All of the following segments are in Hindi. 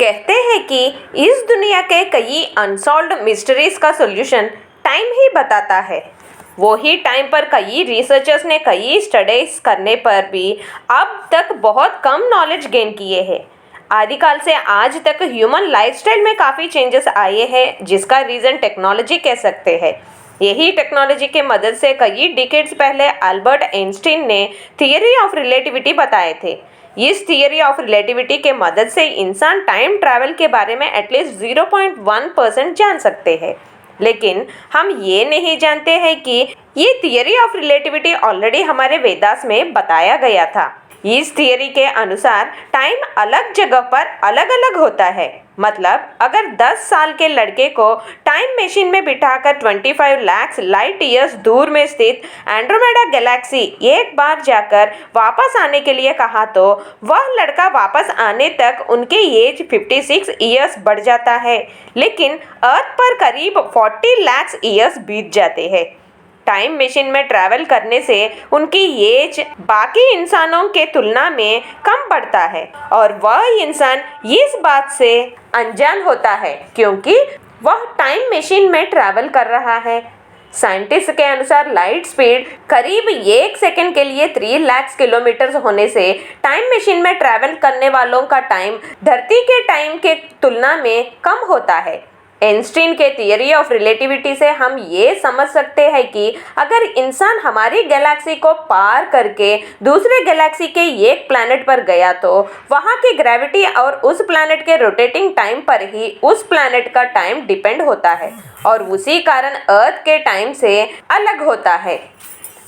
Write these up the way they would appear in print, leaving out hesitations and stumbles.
कहते हैं कि इस दुनिया के कई अनसॉल्व्ड मिस्ट्रीज का सॉल्यूशन टाइम ही बताता है। वो ही टाइम पर कई रिसर्चर्स ने कई स्टडीज करने पर भी अब तक बहुत कम नॉलेज गेन किए हैं। आदिकाल से आज तक ह्यूमन लाइफस्टाइल में काफ़ी चेंजेस आए हैं, जिसका रीज़न टेक्नोलॉजी कह सकते हैं। यही टेक्नोलॉजी की मदद से कई डिकेड्स पहले अल्बर्ट आइंस्टीन ने थियरी ऑफ रिलेटिविटी बताए थे। इस थियरी ऑफ रिलेटिविटी के मदद से इंसान टाइम ट्रैवल के बारे में एटलीस्ट 0.1% जान सकते हैं। लेकिन हम ये नहीं जानते हैं कि ये थियरी ऑफ रिलेटिविटी ऑलरेडी हमारे वेदास में बताया गया था। इस थियरी के अनुसार टाइम अलग जगह पर अलग अलग होता है। मतलब अगर 10 साल के लड़के को टाइम मशीन में बिठाकर 25 लाख लाइट ईयर्स दूर में स्थित एंड्रोमेडा गैलेक्सी एक बार जाकर वापस आने के लिए कहा, तो वह लड़का वापस आने तक उनके एज 56 ईयर्स बढ़ जाता है। लेकिन अर्थ पर करीब 40 लाख ईयर्स बीत जाते हैं। टाइम मशीन में ट्रैवल करने से उनकी एज बाकी इंसानों के तुलना में कम बढ़ता है और वह इंसान इस बात से अनजान होता है क्योंकि वह टाइम मशीन में ट्रैवल कर रहा है। साइंटिस्ट के अनुसार लाइट स्पीड करीब 1 सेकंड के लिए 3 लाख किलोमीटर होने से टाइम मशीन में ट्रैवल करने वालों का टाइम धरती के टाइम के तुलना में कम होता है। आइंस्टीन के थियरी ऑफ रिलेटिविटी से हम ये समझ सकते हैं कि अगर इंसान हमारी गैलेक्सी को पार करके दूसरे गैलेक्सी के एक प्लैनेट पर गया, तो वहाँ की ग्रेविटी और उस प्लैनेट के रोटेटिंग टाइम पर ही उस प्लैनेट का टाइम डिपेंड होता है और उसी कारण अर्थ के टाइम से अलग होता है।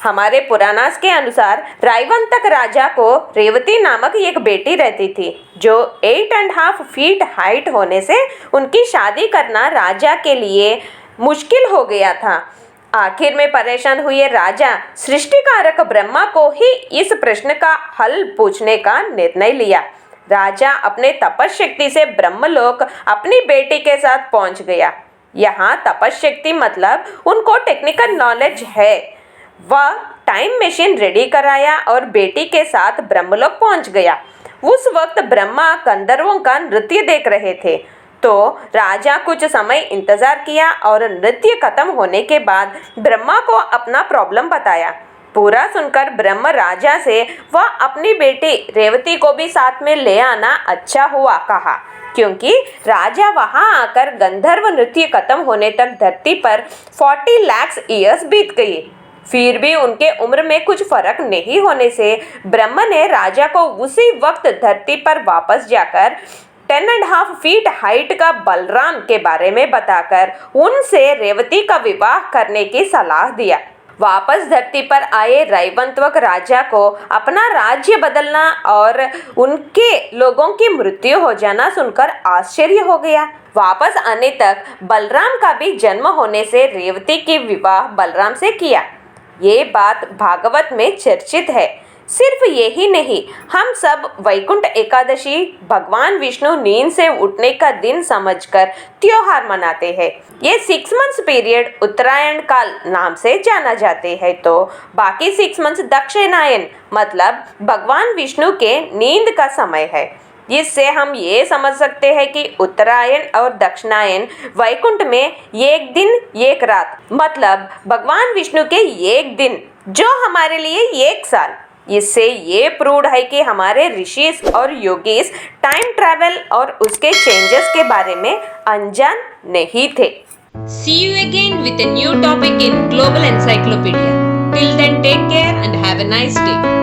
हमारे पुराणास के अनुसार रायवंतक राजा को रेवती नामक एक बेटी रहती थी, जो 8.5 फीट हाइट होने से उनकी शादी करना राजा के लिए मुश्किल हो गया था। आखिर में परेशान हुए राजा सृष्टिकारक ब्रह्मा को ही इस प्रश्न का हल पूछने का निर्णय लिया। राजा अपने तपशक्ति से ब्रह्मलोक अपनी बेटी के साथ पहुंच गया। यहाँ तपशक्ति मतलब उनको टेक्निकल नॉलेज है। वह टाइम मशीन रेडी कराया और बेटी के साथ ब्रह्मलोक पहुंच गया। उस वक्त ब्रह्मा गंधर्वों का नृत्य देख रहे थे, तो राजा कुछ समय इंतजार किया और नृत्य खत्म होने के बाद ब्रह्मा को अपना प्रॉब्लम बताया। पूरा सुनकर ब्रह्म राजा से वह अपनी बेटी रेवती को भी साथ में ले आना अच्छा हुआ कहा, क्योंकि राजा वहां आकर गंधर्व नृत्य खत्म होने तक धरती पर 40 लाख ईयर्स बीत गई। फिर भी उनके उम्र में कुछ फर्क नहीं होने से ब्रह्म ने राजा को उसी वक्त धरती पर वापस जाकर 10.5 फीट हाइट का बलराम के बारे में बताकर उनसे रेवती का विवाह करने की सलाह दिया। वापस धरती पर आए रायवंतवक राजा को अपना राज्य बदलना और उनके लोगों की मृत्यु हो जाना सुनकर आश्चर्य हो गया। वापस आने तक बलराम का भी जन्म होने से रेवती की विवाह बलराम से किया। ये बात भागवत में चर्चित है। सिर्फ यही नहीं, हम सब वैकुंठ एकादशी भगवान विष्णु नींद से उठने का दिन समझकर त्योहार मनाते हैं। ये 6 मंथ्स पीरियड उत्तरायण काल नाम से जाना जाते हैं, तो बाकी 6 मंथ्स दक्षिणायन मतलब भगवान विष्णु के नींद का समय है। इससे हम ये समझ सकते हैं कि उत्तरायण और दक्षिणायन वैकुंठ में एक दिन एक रात मतलब भगवान विष्णु के एक दिन, जो हमारे लिए 1 साल। इससे ये प्रूव्ड है कि हमारे ऋषिस और योगीस टाइम ट्रैवल और उसके चेंजेस के बारे में अनजान नहीं थे। See you again with a new topic in Global Encyclopedia. Till then, take care and have a nice day.